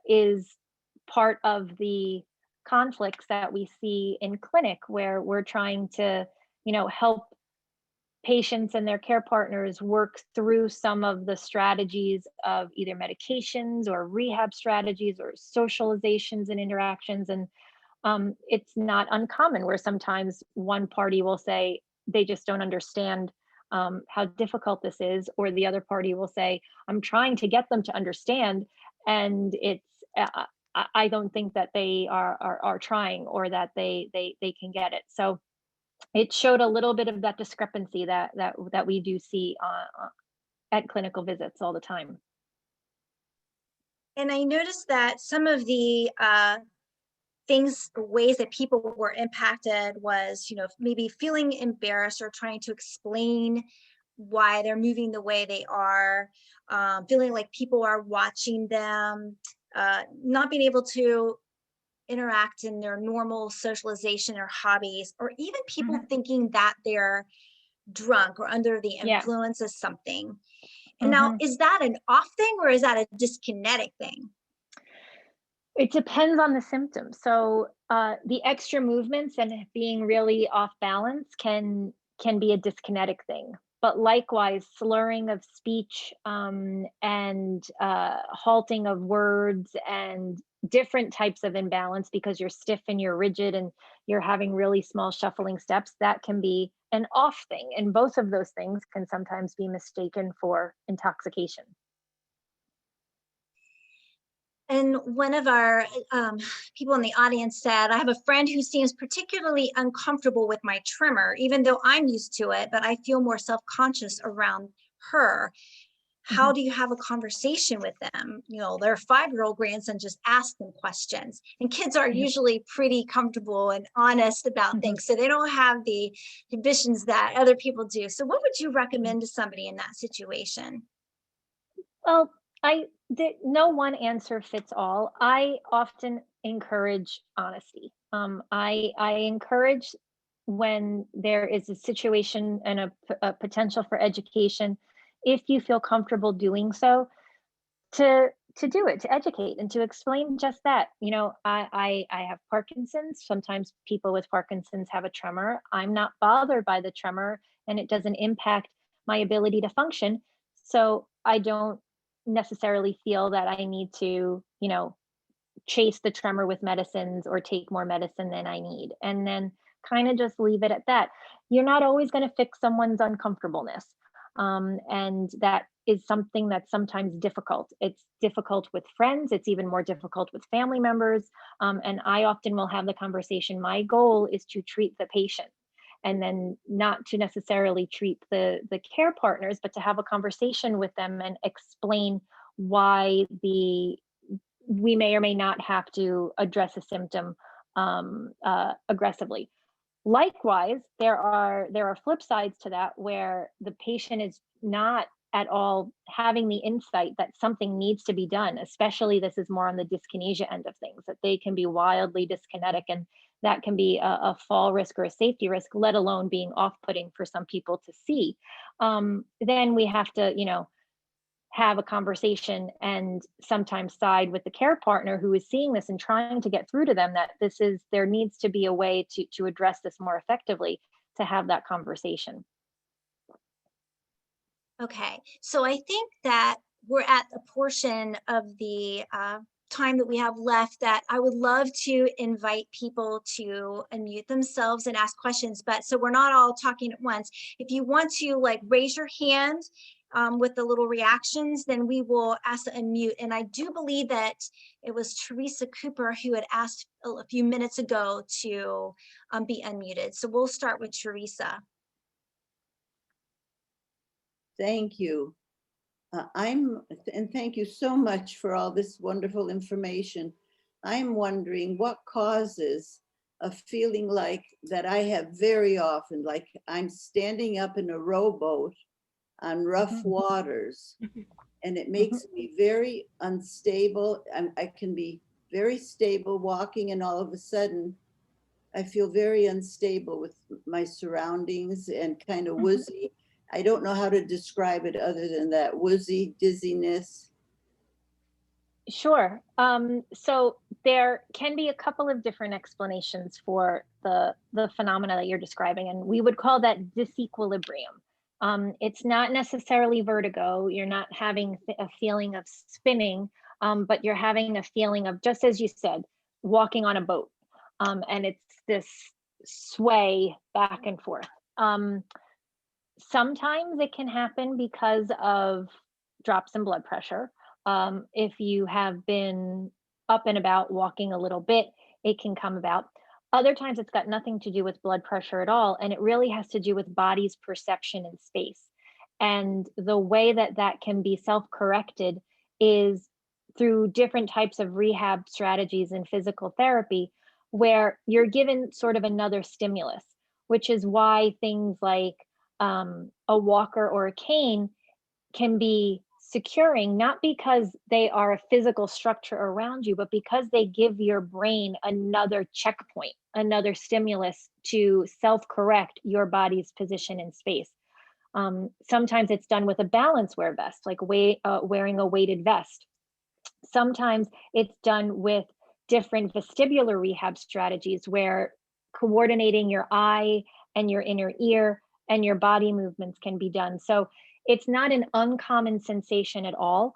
is part of the conflicts that we see in clinic, where we're trying to, help patients and their care partners work through some of the strategies of either medications or rehab strategies or socializations and interactions. And it's not uncommon where sometimes one party will say they just don't understand how difficult this is, or the other party will say, I'm trying to get them to understand, and I don't think that they are trying, or that they can get it. So it showed a little bit of that discrepancy that we do see at clinical visits all the time. And I noticed that some of the ways that people were impacted was, maybe feeling embarrassed or trying to explain why they're moving the way they are, feeling like people are watching them, not being able to interact in their normal socialization or hobbies, or even people thinking that they're drunk or under the Yeah. influence of something. And now, is that an off thing or is that a dyskinetic thing? It depends on the symptoms. So the extra movements and being really off balance can be a dyskinetic thing. But likewise, slurring of speech, and halting of words, and different types of imbalance because you're stiff and you're rigid and you're having really small shuffling steps, that can be an off thing. And both of those things can sometimes be mistaken for intoxication. And one of our people in the audience said, I have a friend who seems particularly uncomfortable with my tremor, even though I'm used to it, but I feel more self-conscious around her. How do you have a conversation with them? Their 5-year-old grandson just asked them questions, and kids are usually pretty comfortable and honest about things. So they don't have the inhibitions that other people do. So what would you recommend to somebody in that situation? Well, no one answer fits all. I often encourage honesty. I encourage, when there is a situation and a potential for education, if you feel comfortable doing so, to do it, to educate and to explain just that. I have Parkinson's. Sometimes people with Parkinson's have a tremor. I'm not bothered by the tremor, and it doesn't impact my ability to function. So I don't necessarily feel that I need to, chase the tremor with medicines or take more medicine than I need. And then kind of just leave it at that. You're not always going to fix someone's uncomfortableness. And that is something that's sometimes difficult. It's difficult with friends. It's even more difficult with family members. And I often will have the conversation. My goal is to treat the patient, and then not to necessarily treat the care partners, but to have a conversation with them and explain why we may or may not have to address a symptom aggressively. Likewise, there are flip sides to that, where the patient is not at all having the insight that something needs to be done. Especially, this is more on the dyskinesia end of things, that they can be wildly dyskinetic, and that can be a fall risk or a safety risk, let alone being off-putting for some people to see. Then we have to, have a conversation and sometimes side with the care partner who is seeing this and trying to get through to them that there needs to be a way to address this more effectively, to have that conversation. Okay, so I think that we're at a portion of the time that we have left that I would love to invite people to unmute themselves and ask questions, but so we're not all talking at once. If you want to raise your hand with the little reactions, then we will ask to unmute. And I do believe that it was Teresa Cooper who had asked a few minutes ago to be unmuted. So we'll start with Teresa. Thank you. And thank you so much for all this wonderful information. I'm wondering what causes a feeling like that I have very often, like I'm standing up in a rowboat on rough waters, and it makes me very unstable. I can be very stable walking, and all of a sudden I feel very unstable with my surroundings and kind of woozy. I don't know how to describe it other than that woozy dizziness. Sure. So there can be a couple of different explanations for the phenomena that you're describing, and we would call that disequilibrium. It's not necessarily vertigo. You're not having a feeling of spinning, but you're having a feeling of, just as you said, walking on a boat. And it's this sway back and forth. Sometimes it can happen because of drops in blood pressure. If you have been up and about, walking a little bit, it can come about. Other times it's got nothing to do with blood pressure at all, and it really has to do with body's perception in space. And the way that that can be self-corrected is through different types of rehab strategies and physical therapy, where you're given sort of another stimulus, which is why things like a walker or a cane can be securing, not because they are a physical structure around you, but because they give your brain another checkpoint, another stimulus to self-correct your body's position in space. Sometimes it's done with a balance wear vest, like wearing a weighted vest. Sometimes it's done with different vestibular rehab strategies where coordinating your eye and your inner ear and your body movements can be done. So it's not an uncommon sensation at all.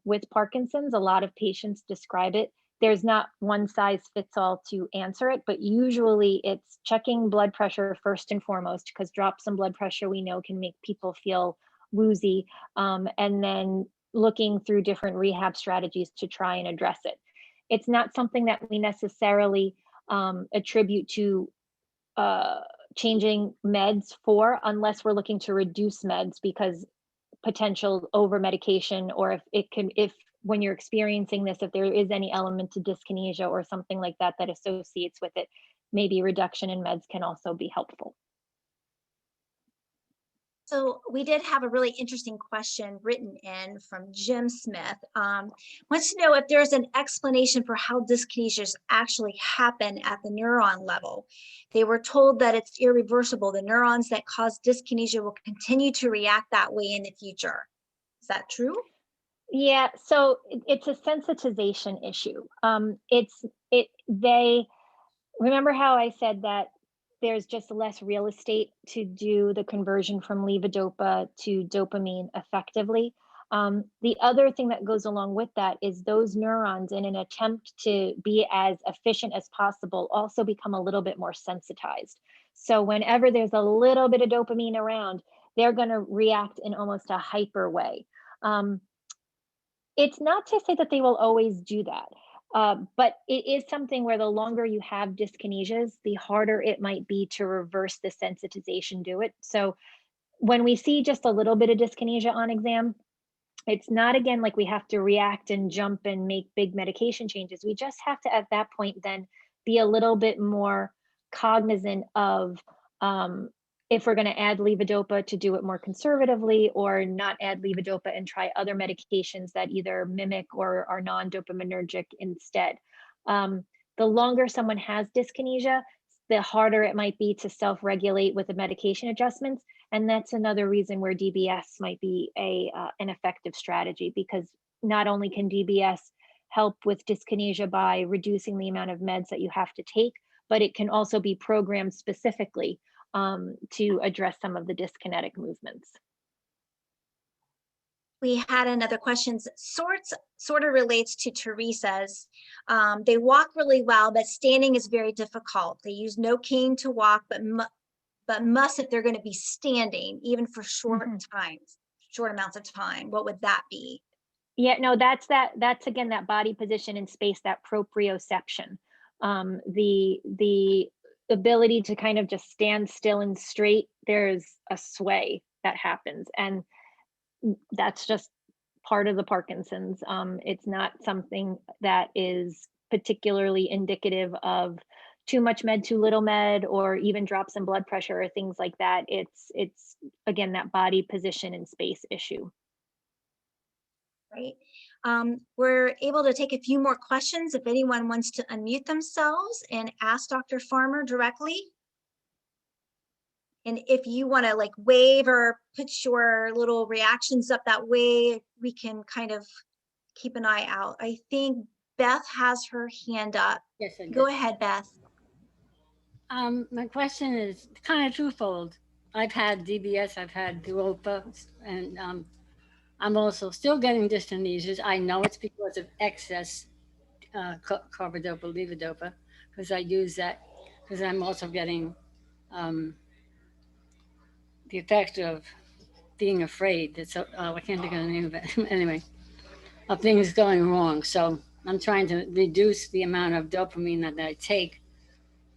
With Parkinson's, a lot of patients describe it. There's not one size fits all to answer it, but usually it's checking blood pressure first and foremost, because drops in blood pressure we know can make people feel woozy, and then looking through different rehab strategies to try and address it. It's not something that we necessarily attribute to changing meds for, unless we're looking to reduce meds because potential over medication, or if when you're experiencing this, if there is any element to dyskinesia or something like that that associates with it, maybe reduction in meds can also be helpful. So we did have a really interesting question written in from Jim Smith. Wants to know if there's an explanation for how dyskinesias actually happen at the neuron level. They were told that it's irreversible. The neurons that cause dyskinesia will continue to react that way in the future. Is that true? Yeah, so it's a sensitization issue. They remember how I said that there's just less real estate to do the conversion from levodopa to dopamine effectively. The other thing that goes along with that is those neurons, in an attempt to be as efficient as possible, also become a little bit more sensitized. So whenever there's a little bit of dopamine around, they're going to react in almost a hyper way. It's not to say that they will always do that. But it is something where the longer you have dyskinesias, the harder it might be to reverse the sensitization to it. So when we see just a little bit of dyskinesia on exam, it's not, again, like we have to react and jump and make big medication changes. We just have to, at that point, then be a little bit more cognizant of if we're going to add levodopa, to do it more conservatively, or not add levodopa and try other medications that either mimic or are non-dopaminergic instead. The longer someone has dyskinesia, the harder it might be to self-regulate with the medication adjustments. And that's another reason where DBS might be an effective strategy, because not only can DBS help with dyskinesia by reducing the amount of meds that you have to take, but it can also be programmed specifically to address some of the dyskinetic movements. We had another question, sort of relates to Teresa's. They walk really well, but standing is very difficult. They use no cane to walk, but must if they're going to be standing, even for short amounts of time. What would that be? Yeah, no, that's again, that body position in space, that proprioception. The ability to kind of just stand still and straight, there's a sway that happens, and that's just part of the Parkinson's. It's not something that is particularly indicative of too much med, too little med, or even drops in blood pressure or things like that. It's again, that body position in space issue. Right. We're able to take a few more questions if anyone wants to unmute themselves and ask Dr. Farmer directly. And if you want to like wave or put your little reactions up that way, we can kind of keep an eye out. I think Beth has her hand up. Yes, I Go did. ahead, Beth. My question is kind of twofold. I've had DBS, I've had Duopa, and I'm also still getting dyskinesias. I know it's because of excess carbidopa, levodopa, because I use that, because I'm also getting the effect of being afraid. That I can't think of the name of it. Anyway, of things going wrong. So I'm trying to reduce the amount of dopamine that I take.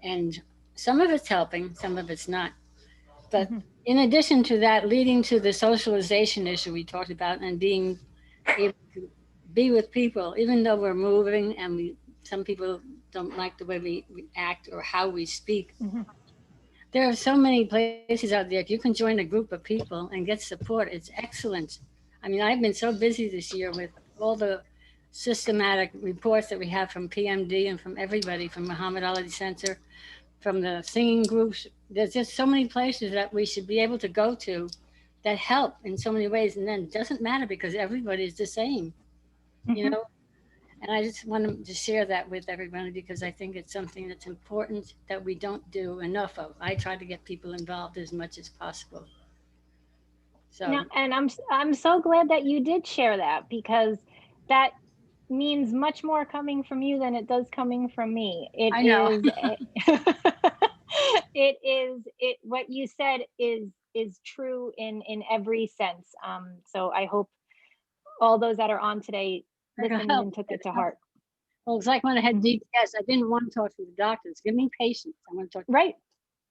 And some of it's helping, some of it's not. But in addition to that, leading to the socialization issue we talked about and being able to be with people, even though we're moving and some people don't like the way we act or how we speak. There are so many places out there. If you can join a group of people and get support, it's excellent. I mean, I've been so busy this year with all the systematic reports that we have from PMD and from everybody, from Muhammad Ali Center, from the singing groups. There's just so many places that we should be able to go to that help in so many ways. And then it doesn't matter because everybody's the same, you know? And I just wanted to share that with everybody because I think it's something that's important that we don't do enough of. I try to get people involved as much as possible. So, No, and I'm so glad that you did share that, because that means much more coming from you than it does coming from me. It I know. is it what you said is true in every sense. So I hope all those that are on today listened and took it to heart. Well, it's like when I had DBS, I didn't want to talk to the doctors. Give me patience. I want to talk. Right.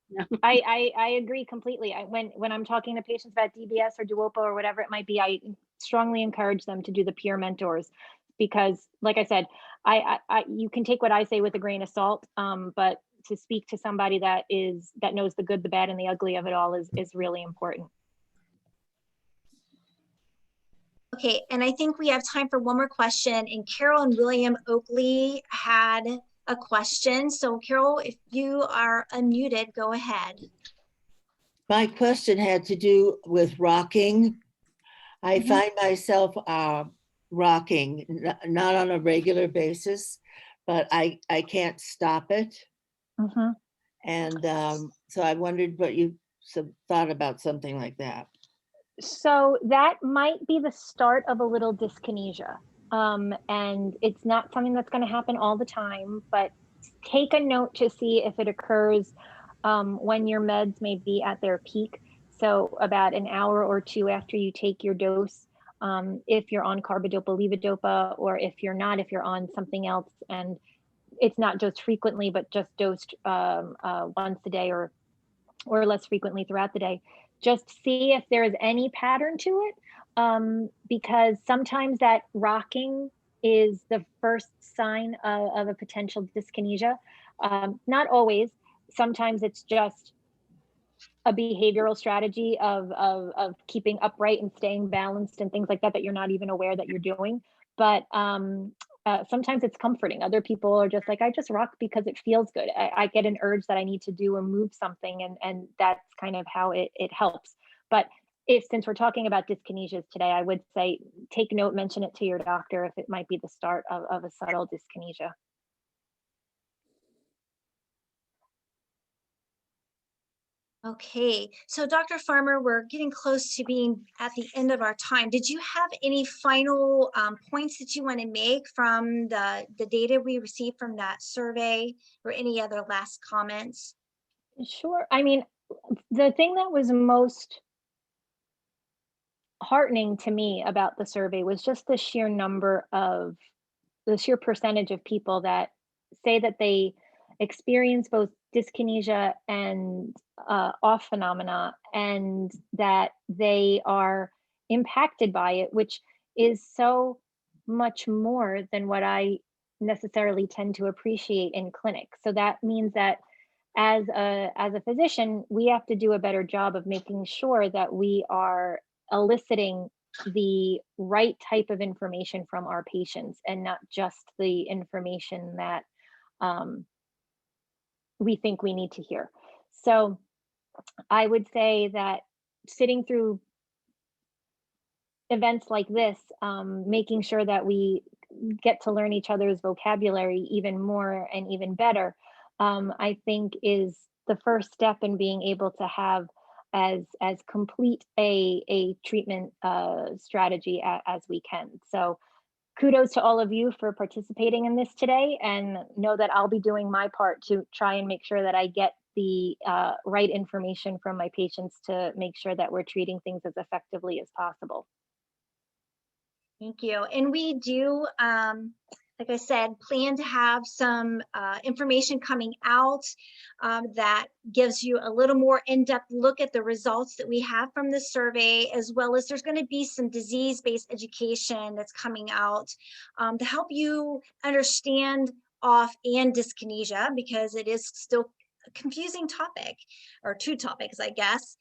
No. I agree completely. When I'm talking to patients about DBS or duopa or whatever it might be, I strongly encourage them to do the peer mentors, because, like I said, I you can take what I say with a grain of salt, but to speak to somebody that knows the good, the bad, and the ugly of it all is really important. Okay, and I think we have time for one more question. And Carol and William Oakley had a question. So Carol, if you are unmuted, go ahead. My question had to do with rocking. I find myself rocking, not on a regular basis, but I can't stop it. And so I wondered what you thought about something like that. So that might be the start of a little dyskinesia. And it's not something that's going to happen all the time, but take a note to see if it occurs when your meds may be at their peak. So about an hour or two after you take your dose, if you're on carbidopa, levodopa, or if you're not, if you're on something else, and it's not just frequently, but just dosed once a day or less frequently throughout the day. Just see if there's any pattern to it, because sometimes that rocking is the first sign of a potential dyskinesia. Not always. Sometimes it's just a behavioral strategy of keeping upright and staying balanced and things like that you're not even aware that you're doing. But sometimes it's comforting. Other people are just like, I just rock because it feels good. I get an urge that I need to do or move something, and that's kind of how it helps. But since we're talking about dyskinesias today, I would say take note, mention it to your doctor if it might be the start of a subtle dyskinesia. Okay, so Dr. Farmer, we're getting close to being at the end of our time. Did you have any final points that you want to make from the data we received from that survey, or any other last comments? Sure. I mean, the thing that was most heartening to me about the survey was just the sheer percentage of people that say that they experience both dyskinesia and off phenomena, and that they are impacted by it, which is so much more than what I necessarily tend to appreciate in clinic. So that means that as a physician, we have to do a better job of making sure that we are eliciting the right type of information from our patients, and not just the information that we think we need to hear. So I would say that sitting through events like this, making sure that we get to learn each other's vocabulary even more and even better, I think is the first step in being able to have as complete a treatment strategy as we can. So kudos to all of you for participating in this today, and know that I'll be doing my part to try and make sure that I get the right information from my patients to make sure that we're treating things as effectively as possible. Thank you. And we do, like I said, plan to have some information coming out that gives you a little more in-depth look at the results that we have from the survey, as well as there's going to be some disease-based education that's coming out to help you understand OFF and dyskinesia, because it is still a confusing topic, or two topics, I guess.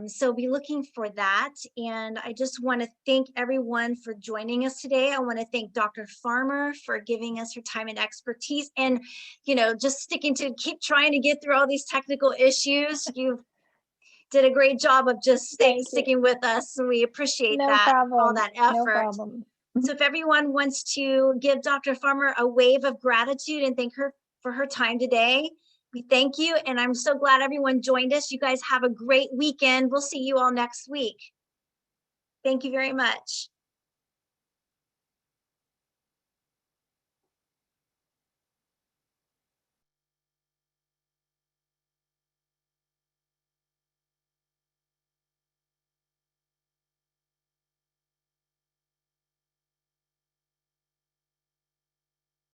So be looking for that. And I just want to thank everyone for joining us today. I want to thank Dr. Farmer for giving us her time and expertise, and, you know, just sticking to keep trying to get through all these technical issues. You did a great job of just sticking with us. And we appreciate No that, all problem. that effort. No problem. So if everyone wants to give Dr. Farmer a wave of gratitude and thank her for her time today, we thank you. And I'm so glad everyone joined us. You guys have a great weekend. We'll see you all next week. Thank you very much.